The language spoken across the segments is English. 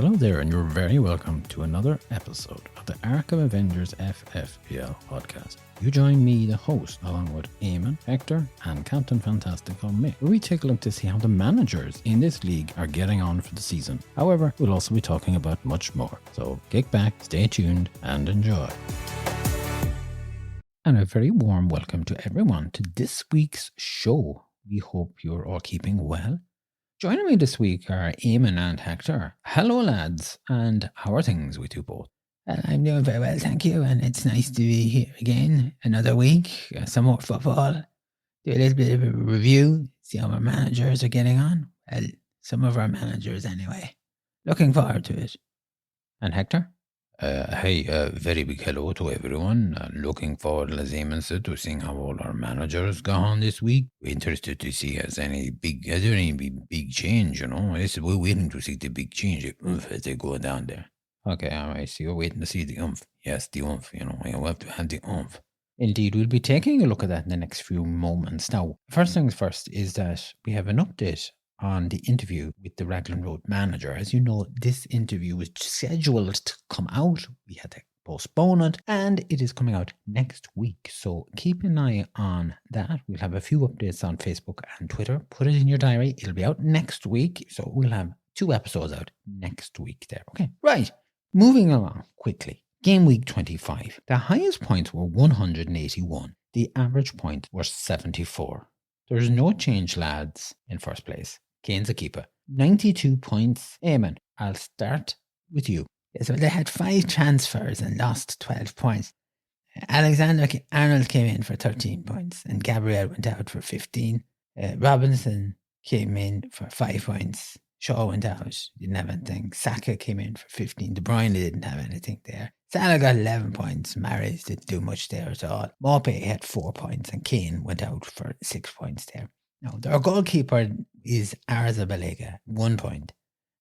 Hello there, and you're very welcome to another episode of the Arkham Avengers FFPL podcast. You join me, the host, along with Eamon, Hector, and Captain Fantastical Mick, where we take a look to see how the managers in this league are getting on for the season. However, we'll also be talking about much more. So kick back, stay tuned, and enjoy. And a very warm welcome to everyone to this week's show. We hope you're all keeping well. Joining me this week are Eamon and Hector. Hello, lads, and how are things with you both? I'm doing very well, thank you, and it's nice to be here again. Another week, some more football, do a little bit of a review, see how our managers are getting on. Well, some of our managers anyway. Looking forward to it. And Hector? Very big hello to everyone. Looking forward, as Eamon said, to seeing how all our managers go on this week. We're interested to see has there any big change, We're waiting to see the big change as they go down there. Okay, all right, so you're waiting to see the oomph. Yes, the oomph, you have to have the oomph. Indeed, we'll be taking a look at that in the next few moments. Now, first things first is that we have an update on the interview with the Raglan Road Manager. As you know, this interview was scheduled to come out. We had to postpone it, and it is coming out next week. So keep an eye on that. We'll have a few updates on Facebook and Twitter. Put it in your diary. It'll be out next week. So we'll have 2 episodes out next week there. Okay, right. Moving along quickly. Gameweek 25. The highest points were 181. The average point was 74. There's no change, lads, in first place. Kane's a keeper. 92 points. Eamon, I'll start with you. Yes, well, they had 5 transfers and lost 12 points. Alexander Arnold came in for 13 points and Gabriel went out for 15. Robinson came in for 5 points. Shaw went out, didn't have anything. Saka came in for 15. De Bruyne didn't have anything there. Salah got 11 points. Mahrez didn't do much there at all. Maupay had 4 points and Kane went out for 6 points there. Now, our goalkeeper is Arzabalega, 1 point.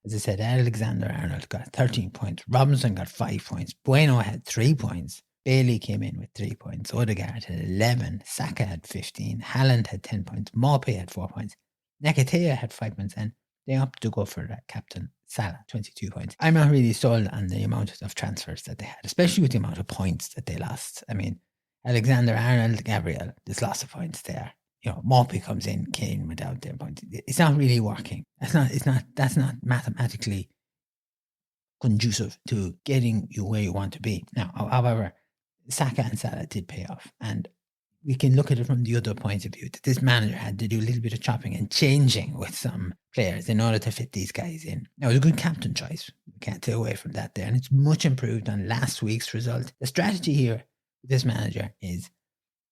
As I said, Alexander Arnold got 13 points. Robinson got 5 points. Bueno had 3 points. Bailey came in with 3 points. Odegaard had 11. Saka had 15. Haaland had 10 points. Maupay had 4 points. Nakatea had 5 points. And they opted to go for captain Salah, 22 points. I'm not really sold on the amount of transfers that they had, especially with the amount of points that they lost. I mean, Alexander Arnold, Gabriel, there's lots of points there. Maupay comes in, Kane without their points. It's not really working. That's not mathematically conducive to getting you where you want to be. Now, however, Saka and Salah did pay off, and we can look at it from the other point of view, that this manager had to do a little bit of chopping and changing with some players in order to fit these guys in. Now, it was a good captain choice. We can't take away from that there, and it's much improved on last week's result. The strategy here with this manager is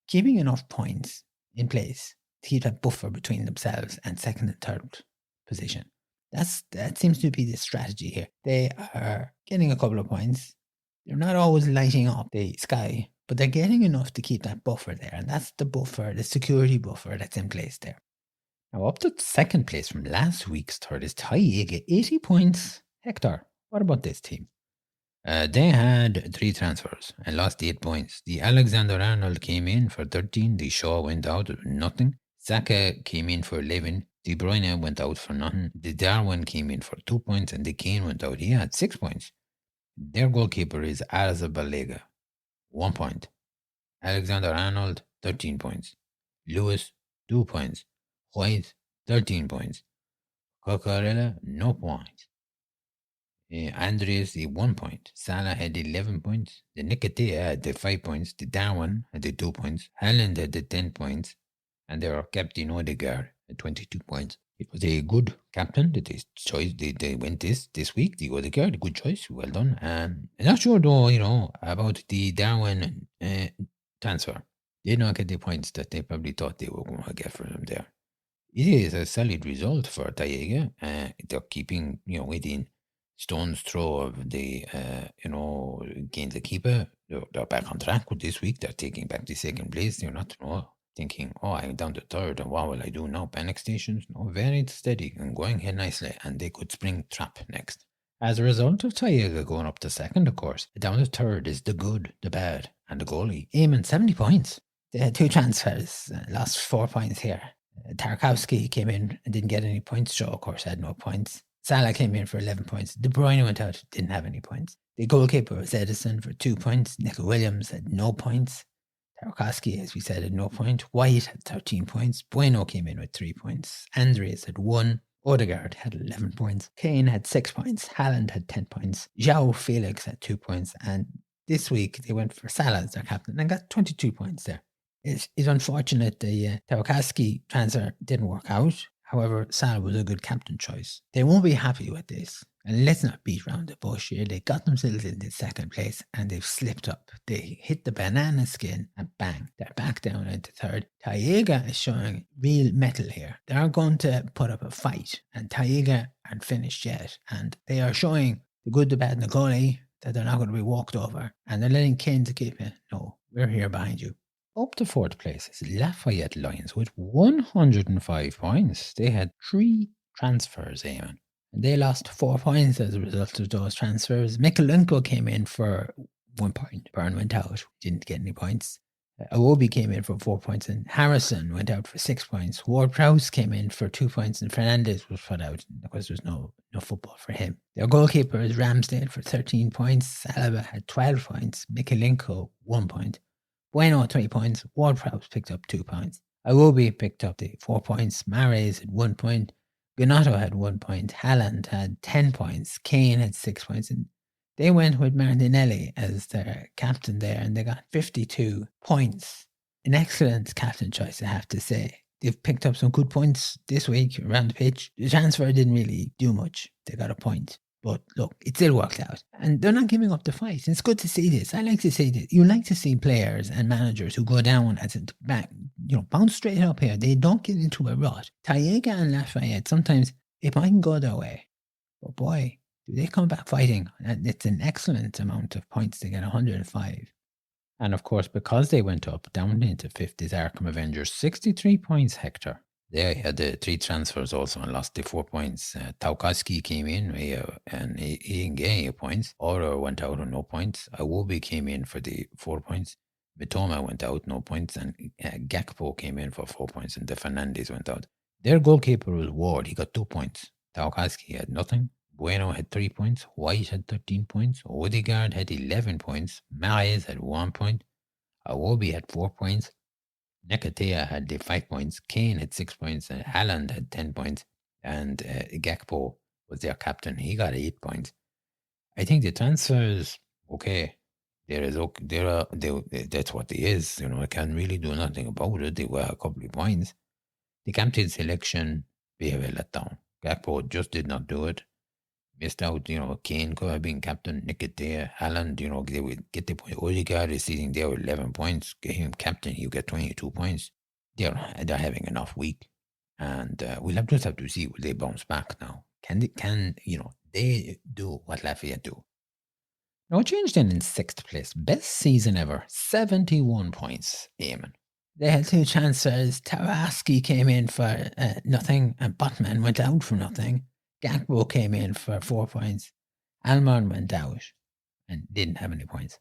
keeping enough points in place to keep that buffer between themselves and second and third position. That seems to be the strategy here. They are getting a couple of points. They're not always lighting up the sky, but they're getting enough to keep that buffer there. And that's the buffer, the security buffer that's in place there. Now, up to second place from last week's third is Taiga, 80 points. Hector, what about this team? They had 3 transfers and lost 8 points. The Alexander Arnold came in for 13. The Shaw went out for nothing. Saka came in for 11. De Bruyne went out for nothing. The Darwin came in for 2 points and the Kane went out. He had 6 points. Their goalkeeper is Arzabalega, 1 point. Alexander Arnold, 13 points. Lewis, 2 points. White, 13 points. Cocorella, no points. Andres, 1 point. Salah had 11 points. The Nikatea had the 5 points. The Darwin had the 2 points. Haaland had the 10 points. And their captain Odegaard had 22 points. It was a good captain that they went this week. The Odegaard, good choice. Well done. I'm not sure though, about the Darwin transfer. They did not get the points that they probably thought they were going to get from them there. It is a solid result for Taiga. They're keeping, within stone's throw of the, gain the keeper. They're back on track with this week. They're taking back the second place. They're not thinking, I'm down to third and what will I do now? Panic stations? No, very steady and going here nicely, and they could spring trap next. As a result of Taiga going up to second, of course, down to third is the good, the bad, and the goalie. Eamon, 70 points. They had 2 transfers, lost 4 points here. Tarkowski came in and didn't get any points. Shaw, of course, had no points. Salah came in for 11 points. De Bruyne went out, didn't have any points. The goalkeeper was Edison for 2 points. Nico Williams had no points. Tarkowski, as we said, had no point. White had 13 points. Bueno came in with 3 points. Andreas had 1. Odegaard had 11 points. Kane had 6 points. Haaland had 10 points. João Felix had 2 points. And this week they went for Salah as their captain and got 22 points there. It's unfortunate the Tarkowski transfer didn't work out. However, Salah was a good captain choice. They won't be happy with this. And let's not beat around the bush here. They got themselves into second place and they've slipped up. They hit the banana skin and bang, they're back down into third. Taiga is showing real mettle here. They're going to put up a fight and Taiga aren't finished yet. And they are showing the good, the bad and the goalie that they're not going to be walked over. And they're letting Kane to keep it. No, we're here behind you. Up to fourth place is Lafayette Lions with 105 points. They had 3 transfers, Eamon. And they lost 4 points as a result of those transfers. Mikalenko came in for 1 point. Byrne went out, didn't get any points. Awobi came in for 4 points and Harrison went out for 6 points. Ward-Prowse came in for 2 points and Fernandez was put out because there was no football for him. Their goalkeeper is Ramsdale for 13 points. Saliba had 12 points. Mikalenko 1 point. Bueno 3 points. Ward-Prowse picked up 2 points. Awobi picked up the 4 points. Mahrez had 1 point. Gnonto had 1 point. Haaland had 10 points. Kane had 6 points. And they went with Martinelli as their captain there and they got 52 points. An excellent captain choice, I have to say. They've picked up some good points this week around the pitch. The transfer didn't really do much. They got a point. But look, it still worked out. And they're not giving up the fight. It's good to see this. I like to see this. You like to see players and managers who go down as a back, bounce straight up here. They don't get into a rut. Taiga and Lafayette, sometimes it mightn't go their way. But boy, do they come back fighting. And it's an excellent amount of points to get 105. And of course, because they went up, down into fifth is Arkham Avengers, 63 points, Hector. They had the 3 transfers also and lost the 4 points. Tarkowski came in and he didn't get any points. Oro went out on no points. Awobi came in for the 4 points. Mitoma went out, no points. And Gakpo came in for 4 points and the Fernandez went out. Their goalkeeper was Ward. He got 2 points. Tarkowski had nothing. Bueno had 3 points. White had 13 points. Odegaard had 11 points. Mahrez had 1 point. Awobi had 4 points. Nekatea had the 5 points. Kane had 6 points. And Haaland had 10 points. And Gakpo was their captain. He got 8 points. I think the transfers, okay. That's what it is. I can't really do nothing about it. They were a couple of points. The captain selection, they have a letdown. Gakpo just did not do it. Missed out, Kane could have been captain, Nekatea, Haaland, they would get the point. Odegaard is sitting there with 11 points. Get him captain, you get 22 points. They're having enough week. And we'll just have to see will they bounce back now. Can they do what Lafayette do? No change then in 6th place. Best season ever. 71 points, Eamon. They had 2 transfers. Tarkowski came in for nothing and Botman went out for nothing. Gakpo came in for 4 points. Alman went out and didn't have any points.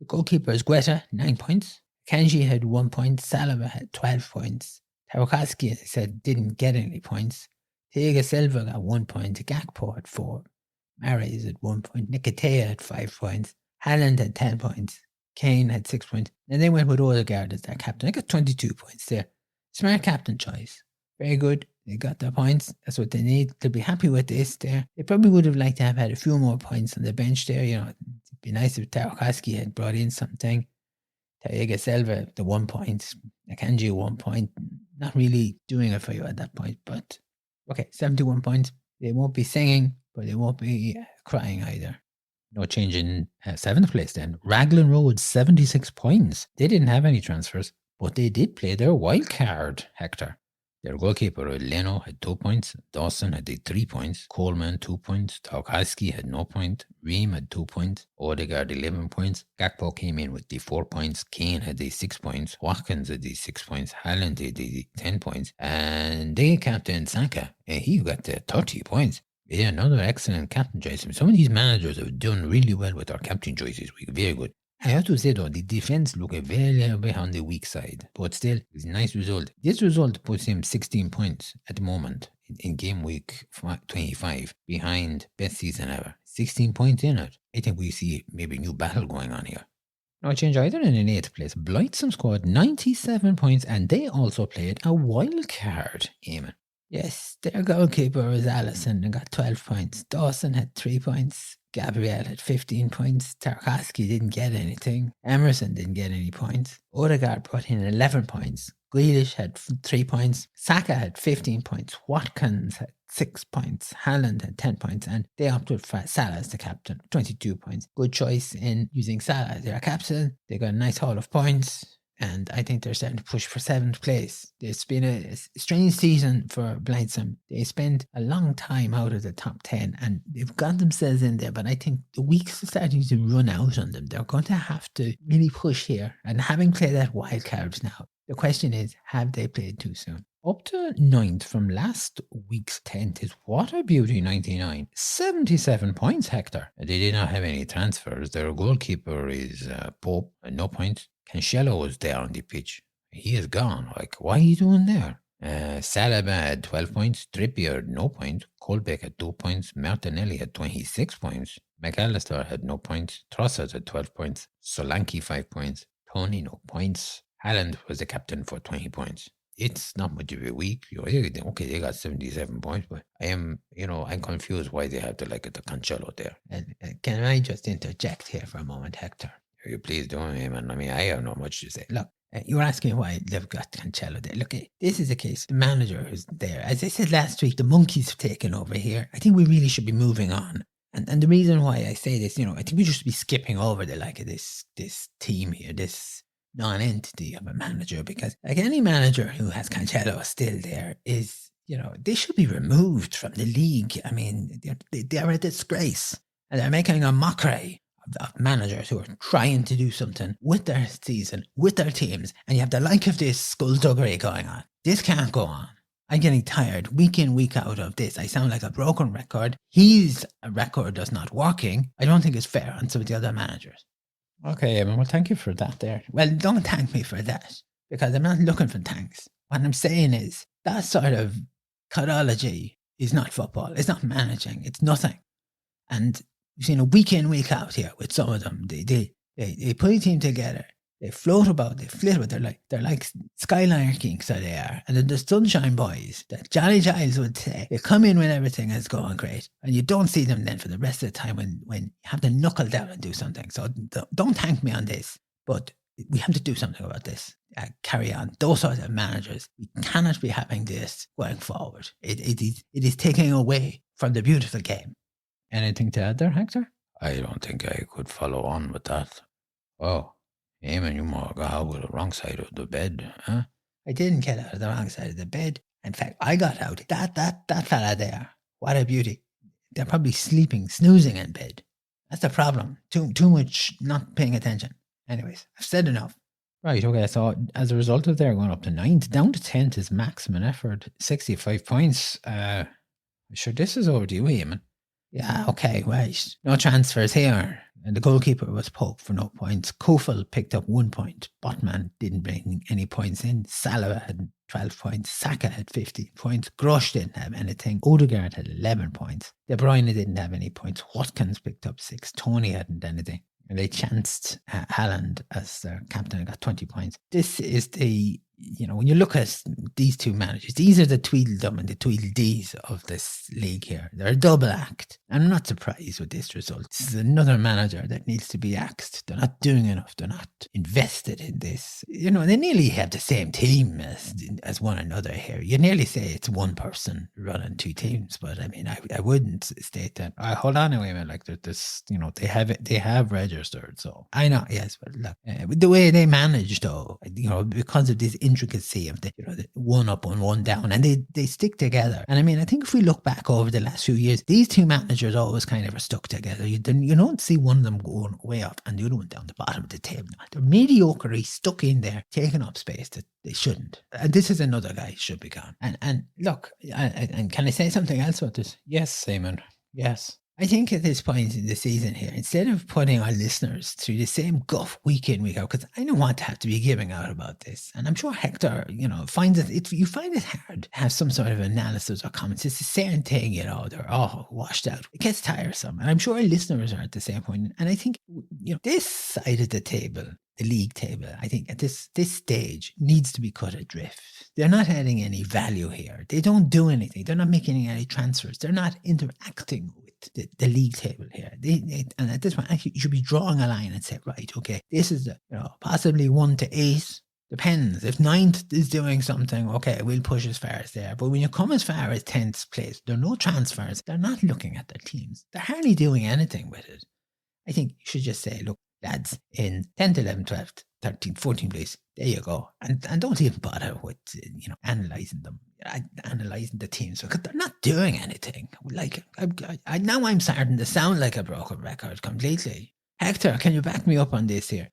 The goalkeeper is Guetta, 9 points. Kanji had 1 point. Saliba had 12 points. Tarkowski, as I said, didn't get any points. Thiago Silva got 1 point. Gakpo had 4. Mahrez had 1 point. Nekatea had 5 points. Haaland had 10 points. Kane had 6 points. And they went with Odegaard as their captain. They got 22 points there. Smart captain choice. Very good. They got their points. That's what they need. They'll be happy with this there. They probably would have liked to have had a few more points on the bench there. It'd be nice if Tarkowski had brought in something. Thiago Silva, the 1 point. Akanji, 1 point. Not really doing it for you at that point. But, okay, 71 points. They won't be singing, but they won't be crying either. No change in 7th place then. Raglan Road, 76 points. They didn't have any transfers, but they did play their wild card, Hector. Their goalkeeper, Leno, had 2 points. Dawson had 3 points. Coleman, 2 points. Tarkowski had no point. Ream had 2 points. Odegaard, 11 points. Gakpo came in with 4 points. Kane had 6 points. Watkins had 6 points. Haaland had 10 points. And they captain Saka. He got 30 points. Yeah, another excellent captain choice. Some of these managers have done really well with their captain choices. Very good. I have to say though, the defense look a very bit on the weak side, but still, it's a nice result. This result puts him 16 points at the moment in game week 25 behind best season ever. 16 points in it. I think we see maybe a new battle going on here. No change either in 8th place. Blightsome squad, 97 points, and they also played a wild card, Eamon. Yes, their goalkeeper was Allison and got 12 points. Dawson had 3 points. Gabriel had 15 points. Tarkowski didn't get anything. Emerson didn't get any points. Odegaard put in 11 points. Grealish had 3 points. Saka had 15 points. Watkins had 6 points. Haaland had 10 points. And they opted for Salah as the captain, 22 points. Good choice in using Salah as their captain. They got a nice haul of points. And I think they're starting to push for 7th place. It's been a strange season for Blightsome. They spend a long time out of the top 10 and they've got themselves in there. But I think the weeks are starting to run out on them. They're going to have to really push here. And having played that wild cards now, the question is, have they played too soon? Up to 9th from last week's 10th is What a Beauty 99. 77 points, Hector. They did not have any transfers. Their goalkeeper is Pope, no points. Cancelo was there on the pitch. He is gone. Like, what are you doing there? Salaba had 12 points. Trippier had no points. Colbeck had 2 points. Martinelli had 26 points. McAllister had no points. Trossard had 12 points. Solanke 5 points. Tony no points. Haaland was the captain for 20 points. It's not much of a week. Okay, they got 77 points, but I'm confused why they have the Cancelo there. Can I just interject here for a moment, Hector? You please do, man. I mean, I have not much to say. Look, you were asking why they've got Cancelo there. Look, this is a case. The manager who's there. As I said last week, the monkeys have taken over here. I think we really should be moving on. And the reason why I say this, I think we should be skipping over the this team here, this non-entity of a manager, because like any manager who has Cancelo still there is, they should be removed from the league. I mean, they're a disgrace, and they're making a mockery of managers who are trying to do something with their season, with their teams, and you have the like of this skullduggery going on. This can't go on. I'm getting tired week in, week out of this. I sound like a broken record. His record is not working. I don't think it's fair on some of the other managers. Okay, Eamon, well, thank you for that there. Well, don't thank me for that, because I'm not looking for thanks. What I'm saying is that sort of codology is not football. It's not managing. It's nothing. And you've seen a week in, week out here with some of them. They put a team together. They float about. They flit about. They're like skylarking, so they are. And then the Sunshine Boys, that Johnny Giles would say, they come in when everything is going great, and you don't see them then for the rest of the time when you have to knuckle down and do something. So don't thank me on this, but we have to do something about this. Carry on. Those sorts of managers, we cannot be having this going forward. It is taking away from the beautiful game. Anything to add there, Hector? I don't think I could follow on with that. Oh, Eamon, you got out with the wrong side of the bed, huh? I didn't get out of the wrong side of the bed. In fact, I got out. That fella there, what a beauty. They're probably sleeping, snoozing in bed. That's the problem. Too much not paying attention. Anyways, I've said enough. Right, okay, so as a result of their going up to 9th, down to 10th is Maximum Effort, 65 points. Sure, this is over to you, Eamon. Yeah, okay, right. No transfers here. And the goalkeeper was Pope for no points. Kofel picked up 1 point. Botman didn't bring any points in. Salah had 12 points. Saka had 15 points. Grosh didn't have anything. Odegaard had 11 points. De Bruyne didn't have any points. Watkins picked up 6. Tony hadn't anything. And they chanced Haaland as their captain and got 20 points. This is the, when you look at these two managers, these are the Tweedledum and the Tweedledees of this league here. They're a double act. I'm not surprised with this result. This is another manager that needs to be axed. They're not doing enough. They're not invested in this. They nearly have the same team as one another here. You nearly say it's one person running two teams, but I mean, I wouldn't state that. Hold on a minute, like this, they have registered. So I know, yes, but look, the way they manage though, because of this intricacy of the one up and one down, and they stick together. And I mean, I think if we look back over the last few years, these two managers always kind of are stuck together. You don't see one of them going way up and the other one down the bottom of the table. They're mediocre, stuck in there, taking up space that they shouldn't. And this is another guy who should be gone. And look, and can I say something else about this? Yes, Eamon. Yes. I think at this point in the season here, instead of putting our listeners through the same guff week in, week out, because I don't want to have to be giving out about this. And I'm sure Hector, finds you find it hard to have some sort of analysis or comments. It's the same thing, they're all washed out. It gets tiresome. And I'm sure our listeners are at the same point. And I think, this side of the table, the league table, I think at this stage needs to be cut adrift. They're not adding any value here. They don't do anything. They're not making any transfers. They're not interacting with the league table here. And at this point, actually, you should be drawing a line and say, right, okay, this is possibly 1 to 8. Depends. If 9th is doing something, okay, we'll push as far as there. But when you come as far as 10th place, there are no transfers. They're not looking at their teams. They're hardly doing anything with it. I think you should just say, look, lads, in 10th, 11th, 12th, 13th, 14th place, there you go. And don't even bother with, analysing them, analysing the teams, because they're not doing anything. Like, now I'm starting to sound like a broken record completely. Hector, can you back me up on this here?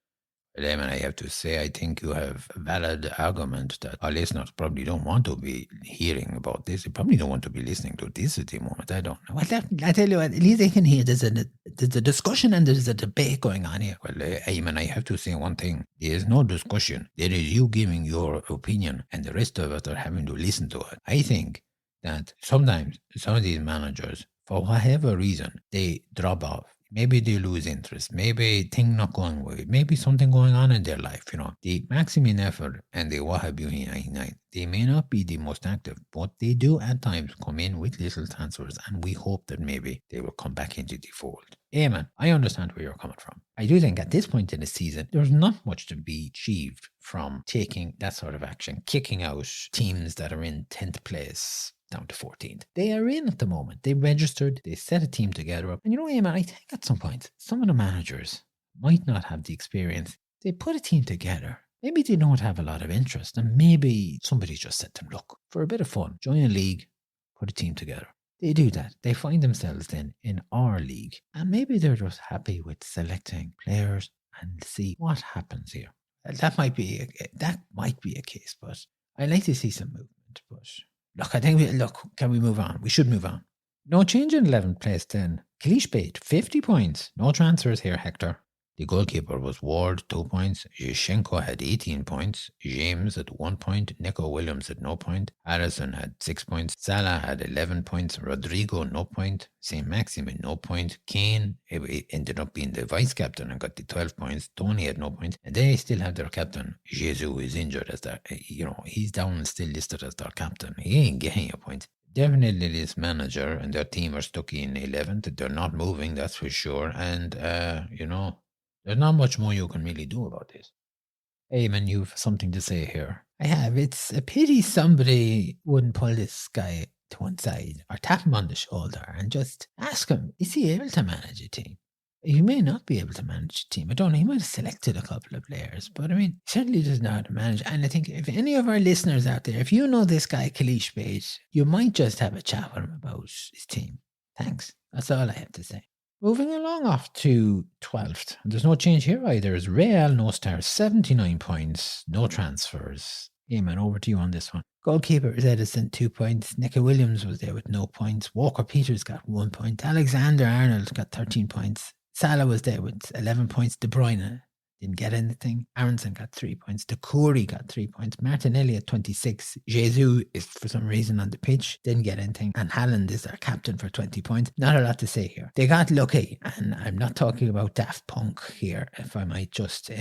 Well, Eamon, I have to say, I think you have a valid argument that our listeners probably don't want to be hearing about this. They probably don't want to be listening to this at the moment. I don't know. Well, I tell you what, at least they can hear there's a discussion and there's a debate going on here. Well, Eamon, I have to say one thing. There is no discussion. There is you giving your opinion and the rest of us are having to listen to it. I think that sometimes some of these managers, for whatever reason, they drop off. Maybe they lose interest. Maybe things not going well. Maybe something going on in their life. The maximum effort and the Wahhabi 99, they may not be the most active, but they do at times come in with little transfers, and we hope that maybe they will come back into the fold. Eamon, I understand where you're coming from. I do think at this point in the season, there's not much to be achieved from taking that sort of action, kicking out teams that are in 10th place down to 14th. They are in at the moment. They registered, they set a team together. And Eamon, I think at some point, some of the managers might not have the experience. They put a team together. Maybe they don't have a lot of interest, and maybe somebody just said to them, look, for a bit of fun, join a league, put a team together. They do that. They find themselves then in our league, and maybe they're just happy with selecting players and see what happens here. That might be a case, but I'd like to see some movement. But look, I think can we move on? We should move on. No change in 11th place then. Klishbait, 50 points. No transfers here, Hector. The goalkeeper was Ward, 2 points. Yushenko had 18 points. James at 1 point. Nico Williams had no point. Harrison had 6 points. Salah had 11 points. Rodrigo, no point. St. Maximin, no point. Kane ended up being the vice captain and got the 12 points. Tony had no point. And they still have their captain. Jesus is injured as their, he's down and still listed as their captain. He ain't getting a point. Definitely this manager and their team are stuck in 11th. They're not moving, that's for sure. And, there's not much more you can really do about this. Eamon, you've something to say here. I have. It's a pity somebody wouldn't pull this guy to one side or tap him on the shoulder and just ask him, is he able to manage a team? He may not be able to manage a team. I don't know. He might have selected a couple of players, but he certainly doesn't know how to manage. And I think if any of our listeners out there, if you know this guy, Klishbait, you might just have a chat with him about his team. Thanks. That's all I have to say. Moving along off to 12th. There's no change here either. It's Real, no stars, 79 points, no transfers. Eamon, over to you on this one. Goalkeeper is Edison, 2 points. Nico Williams was there with no points. Walker Peters got 1 point. Alexander Arnold got 13 points. Salah was there with 11 points. De Bruyne didn't get anything. Aronson got 3 points. Decouri got 3 points. Martinelli at 26. Jesus is for some reason on the pitch. Didn't get anything. And Haaland is their captain for 20 points. Not a lot to say here. They got lucky. And I'm not talking about Daft Punk here, if I might just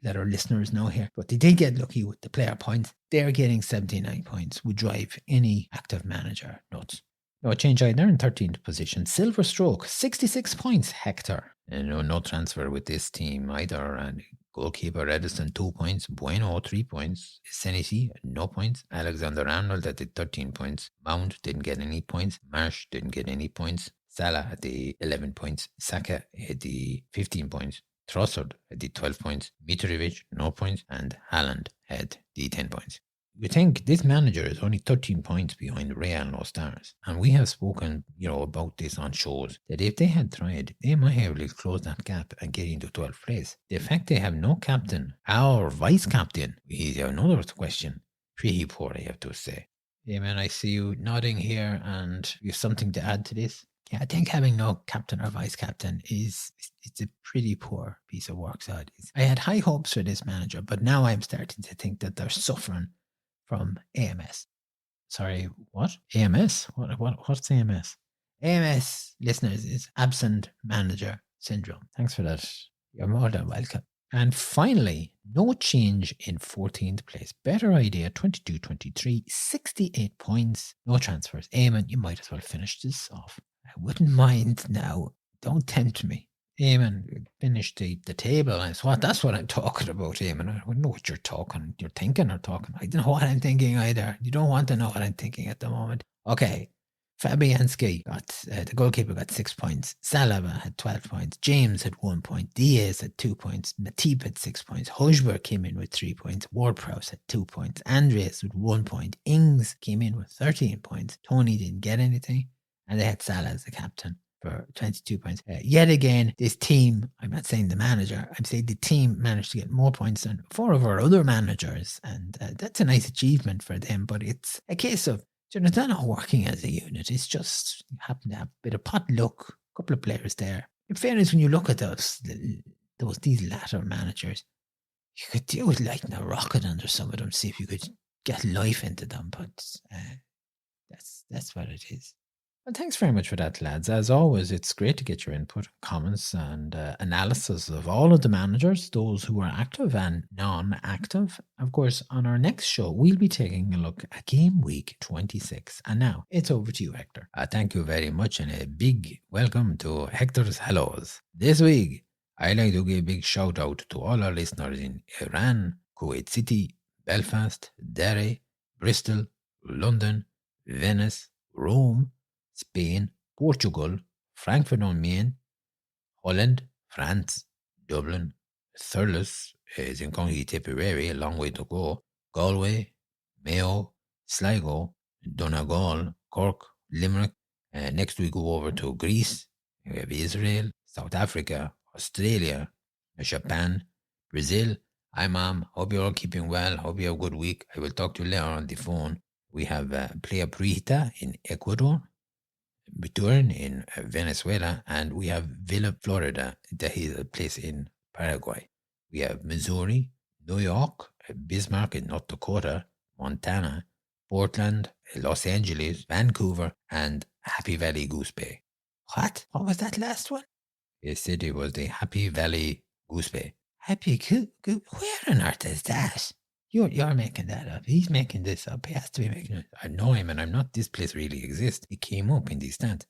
let our listeners know here. But they did get lucky with the player points. They're getting 79 points. Would drive any active manager nuts. No change either in 13th position. Silver Stroke, 66 points, Hector. And no transfer with this team either. And goalkeeper Edison, 2 points. Bueno, 3 points. Senesi, no points. Alexander Arnold at the 13 points. Mount didn't get any points. Marsh didn't get any points. Salah at the 11 points. Saka at the 15 points. Trossard at the 12 points. Mitrovic, no points. And Haaland had the 10 points. You think this manager is only 13 points behind Real no stars. And we have spoken, about this on shows, that if they had tried, they might have able to close that gap and get into 12th place. The fact they have no captain, or vice captain, is another question. Pretty poor, I have to say. Yeah, man, I see you nodding here, and you have something to add to this? Yeah, I think having no captain or vice captain it's a pretty poor piece of work. So I had high hopes for this manager, but now I'm starting to think that they're suffering from AMS. Sorry, what? AMS? What's AMS? AMS, listeners, is absent manager syndrome. Thanks for that. You're more than welcome. And finally, no change in 14th place. Better idea, 22-23, 68 points, no transfers. Eamon, you might as well finish this off. I wouldn't mind now. Don't tempt me. Eamon, finish the table. That's what I'm talking about, Eamon. I don't know what you're thinking or talking. I don't know what I'm thinking either. You don't want to know what I'm thinking at the moment. Okay. Fabianski got, the goalkeeper got 6 points. Salaba had 12 points. James had 1 point. Diaz had 2 points. Matip had 6 points. Hojberg came in with 3 points. Ward-Prowse had 2 points. Andreas with 1 point. Ings came in with 13 points. Tony didn't get anything. And they had Salah as the captain for 22 points. Yet again, this team, I'm not saying the manager, I'm saying the team managed to get more points than 4 of our other managers. And that's a nice achievement for them. But it's a case of, they're not working as a unit. It's just you happen to have a bit of pot luck, a couple of players there. In fairness, when you look at these latter managers, you could do with lighting a rocket under some of them, see if you could get life into them. But that's what it is. Well, thanks very much for that, lads. As always, it's great to get your input, comments, and analysis of all of the managers, those who are active and non-active. Of course, on our next show, we'll be taking a look at Gameweek 26. And now, it's over to you, Hector. Thank you very much, and a big welcome to Hector's Hellos. This week, I'd like to give a big shout out to all our listeners in Iran, Kuwait City, Belfast, Derry, Bristol, London, Venice, Rome, Spain, Portugal, Frankfurt-on-Main, Holland, France, Dublin, Thurles is in County Tipperary, a long way to go, Galway, Mayo, Sligo, Donegal, Cork, Limerick. Next we go over to Greece, we have Israel, South Africa, Australia, Japan, Brazil. Hi Mom, hope you're all keeping well, hope you have a good week. I will talk to you later on the phone. We have Playa Prieta in Ecuador, Buturin in Venezuela, and we have Villa, Florida. That is a place in Paraguay. We have Missouri, New York, Bismarck in North Dakota, Montana, Portland, Los Angeles, Vancouver, and Happy Valley Goose Bay. What? What was that last one? The city was the Happy Valley Goose Bay. Happy Goose? Where on earth is that? You're making that up. He's making this up. He has to be making it. I know him, and I'm not. This place really exists. It came up in the stand.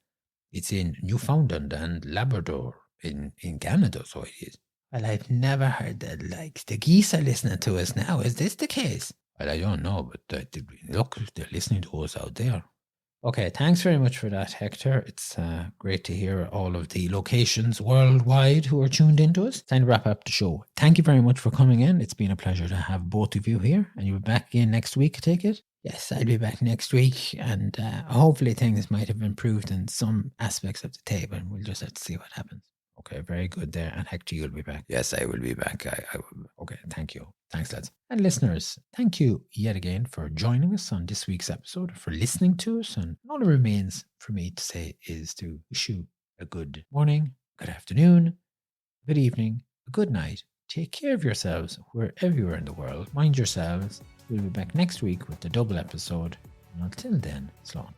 It's in Newfoundland and Labrador in Canada, so it is. Well, I've never heard that. Like, the geese are listening to us now. Is this the case? Well, I don't know, but look, they're listening to us out there. Okay, thanks very much for that, Hector. It's great to hear all of the locations worldwide who are tuned into us. Time to wrap up the show. Thank you very much for coming in. It's been a pleasure to have both of you here. And you'll be back again next week, I take it? Yes, I'll be back next week. And hopefully things might have improved in some aspects of the table. And we'll just have to see what happens. Okay, very good there. And Hector, you'll be back. Yes, I will be back. I will. Okay, thank you. Thanks, lads. And listeners, thank you yet again for joining us on this week's episode, for listening to us. And all that remains for me to say is to wish you a good morning, good afternoon, good evening, a good night. Take care of yourselves wherever you are in the world. Mind yourselves. We'll be back next week with the double episode. And until then, Slán.